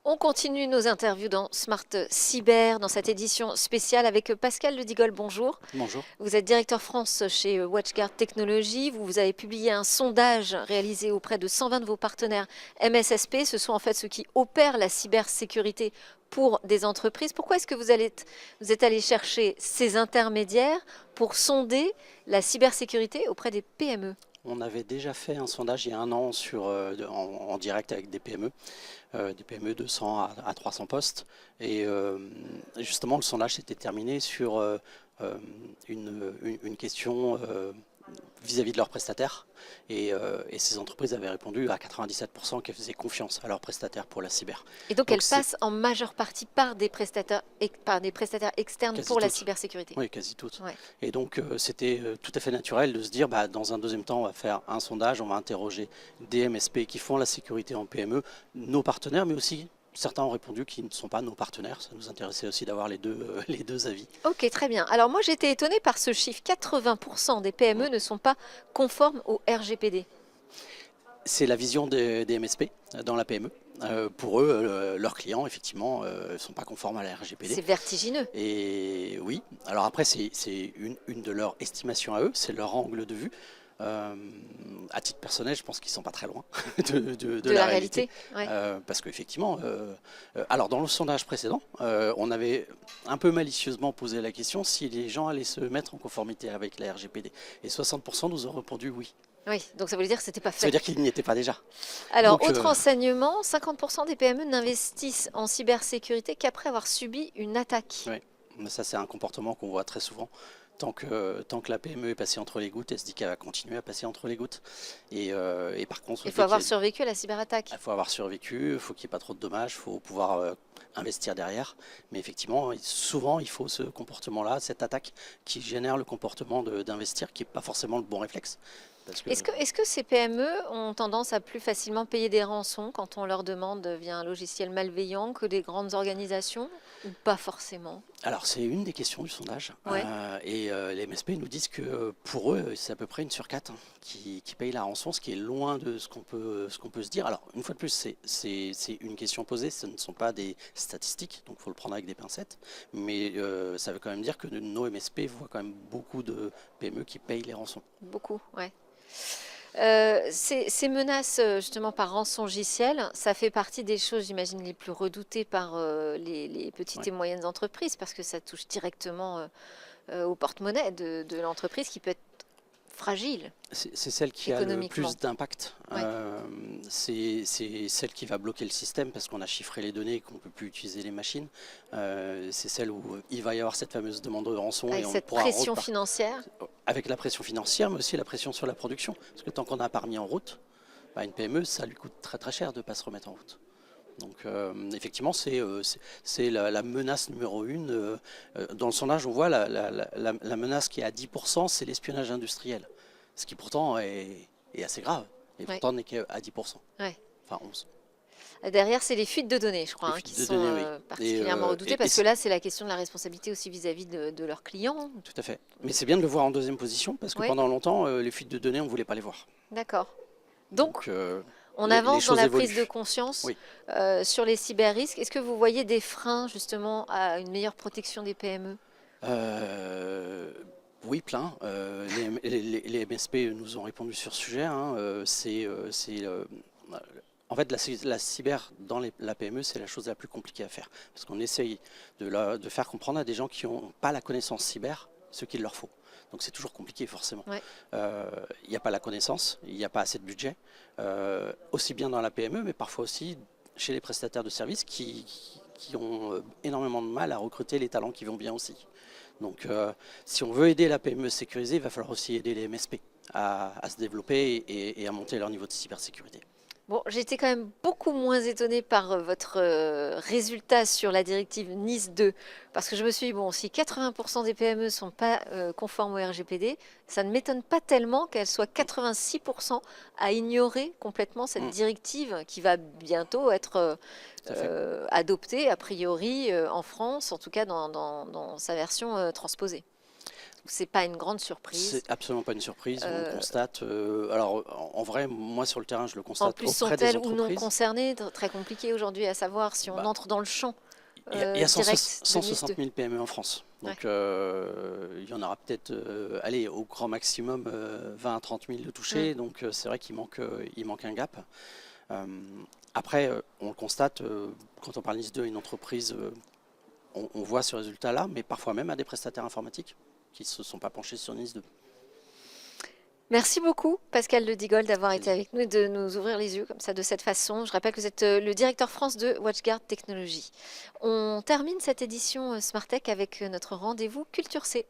On continue nos interviews dans Smart Cyber, dans cette édition spéciale avec Pascal Le Digol. Bonjour. Bonjour. Vous êtes directeur France chez WatchGuard Technologies. Vous avez publié un sondage réalisé auprès de 120 de vos partenaires MSSP. Ce sont en fait ceux qui opèrent la cybersécurité pour des entreprises. Pourquoi est-ce que vous êtes allé chercher ces intermédiaires pour sonder la cybersécurité auprès des PME? On avait déjà fait un sondage il y a un an en direct avec des PME de 100 à 300 postes. Et justement, le sondage s'était terminé sur une question vis-à-vis de leurs prestataires. Et ces entreprises avaient répondu à 97% qu'elles faisaient confiance à leurs prestataires pour la cyber. Et donc Donc elles c'est passent en majeure partie par des prestataires externes quasi pour la toutes. cybersécurité. Oui, quasi toutes. Ouais. Et donc, c'était tout à fait naturel de se dire, bah, dans un deuxième temps, on va faire un sondage, on va interroger des MSP qui font la sécurité en PME, nos partenaires, mais aussi certains ont répondu qui ne sont pas nos partenaires. Ça nous intéressait aussi d'avoir les deux avis. Ok, très bien. Alors moi j'étais étonnée par ce chiffre. 80% des PME ne sont pas conformes au RGPD. C'est la vision des MSP dans la PME. Pour eux, leurs clients, effectivement, ne sont pas conformes à la RGPD. C'est vertigineux. Et oui, alors après, c'est une de leurs estimations à eux, c'est leur angle de vue. À titre personnel, je pense qu'ils ne sont pas très loin de la réalité. Ouais. Parce qu'effectivement, alors dans le sondage précédent, on avait un peu malicieusement posé la question si les gens allaient se mettre en conformité avec la RGPD. Et 60% nous ont répondu oui. Oui, donc ça veut dire que c'était pas Ça veut fait. dire qu'ils n'y étaient pas déjà. Alors, Donc, autre enseignement, 50% des PME n'investissent en cybersécurité qu'après avoir subi une attaque. ouais, mais ça, c'est un comportement qu'on voit très souvent. Tant que la PME est passée entre les gouttes, elle se dit qu'elle va continuer à passer entre les gouttes. Et par contre, Il faut avoir survécu à la cyberattaque. il faut avoir survécu, il faut qu'il n'y ait pas trop de dommages, il faut pouvoir investir derrière. Mais effectivement, souvent, il faut ce comportement-là, cette attaque qui génère le comportement d'investir, qui n'est pas forcément le bon réflexe. Parce que Est-ce que ces PME ont tendance à plus facilement payer des rançons quand on leur demande via un logiciel malveillant que des grandes organisations ou pas forcément? Alors, c'est une des questions du sondage. Ouais. Les MSP nous disent que pour eux, c'est à peu près une sur quatre qui paye la rançon, ce qui est loin de ce qu'on peut se dire. Alors, une fois de plus, c'est une question posée, ce ne sont pas des statistiques, donc il faut le prendre avec des pincettes. Mais ça veut quand même dire que nos MSP voient quand même beaucoup de PME qui payent les rançons. Beaucoup, ouais. Ces menaces justement par rançongiciel, ça fait partie des choses, j'imagine, les plus redoutées par les petites Ouais. et moyennes entreprises parce que ça touche directement au porte-monnaie de l'entreprise qui peut être fragile C'est celle qui a le économiquement. plus d'impact. Ouais. C'est celle qui va bloquer le système parce qu'on a chiffré les données et qu'on ne peut plus utiliser les machines. C'est celle où il va y avoir cette fameuse demande de rançon Avec et on cette pourra pression financière. avec la pression financière, mais aussi la pression sur la production. Parce que tant qu'on n'a pas remis en route, bah, une PME, ça lui coûte très très cher de ne pas se remettre en route. Donc effectivement, c'est la menace numéro une. Dans le sondage, on voit la menace qui est à 10%, c'est l'espionnage industriel. Ce qui pourtant est assez grave. Et Ouais. pourtant n'est qu'à 10%. Ouais. Enfin 11. Derrière, c'est les fuites de données, je crois, Les hein, fuites qui de sont données, oui. particulièrement redoutées parce que là, c'est la question de la responsabilité aussi vis-à-vis de leurs clients. Tout à fait. Mais c'est bien de le voir en deuxième position parce que Oui, pendant longtemps, les fuites de données, on ne voulait pas les voir. d'accord. Donc, on Les avance dans choses la prise de évoluent. conscience Oui. sur les cyber-risques. Est-ce que vous voyez des freins justement à une meilleure protection des PME? Oui, plein. Les MSP nous ont répondu sur ce sujet. Hein. En fait, la cyber dans la PME, c'est la chose la plus compliquée à faire. Parce qu'on essaye de faire comprendre à des gens qui n'ont pas la connaissance cyber ce qu'il leur faut. Donc c'est toujours compliqué forcément. Ouais. Il n'y a pas la connaissance, il n'y a pas assez de budget, aussi bien dans la PME, mais parfois aussi chez les prestataires de services qui ont énormément de mal à recruter les talents qui vont bien aussi. Donc si on veut aider la PME sécurisée, il va falloir aussi aider les MSP à se développer et à monter leur niveau de cybersécurité. Bon, j'étais quand même beaucoup moins étonnée par votre résultat sur la directive Nice 2, parce que je me suis dit, bon, si 80% des PME ne sont pas conformes au RGPD, ça ne m'étonne pas tellement qu'elles soient 86% à ignorer complètement cette directive qui va bientôt être adoptée, a priori, en France, en tout cas dans sa version transposée. C'est pas une grande surprise. C'est absolument pas une surprise, on le constate. Alors en vrai, moi sur le terrain, je le En constate plus, auprès des sont-elles ou non entreprises. concernées? Très compliqué aujourd'hui à savoir si on Bah, entre dans le champ il y a direct de 160 NIS2. 000 PME en France. Donc il y en aura peut-être, allez, au grand maximum 20 à 30 000 de touchés. Donc c'est vrai il manque un gap. Euh, Après, on le constate, quand on parle NIS2 à une entreprise, on voit ce résultat-là, mais parfois même à des prestataires informatiques qui ne se sont pas penchés sur NIS2. Merci beaucoup, Pascal Le Digold, d'avoir été Plaisir. avec nous et de nous ouvrir les yeux comme ça, de cette façon. Je rappelle que vous êtes le directeur France de WatchGuard Technologies. On termine cette édition Smartech avec notre rendez-vous Culture C.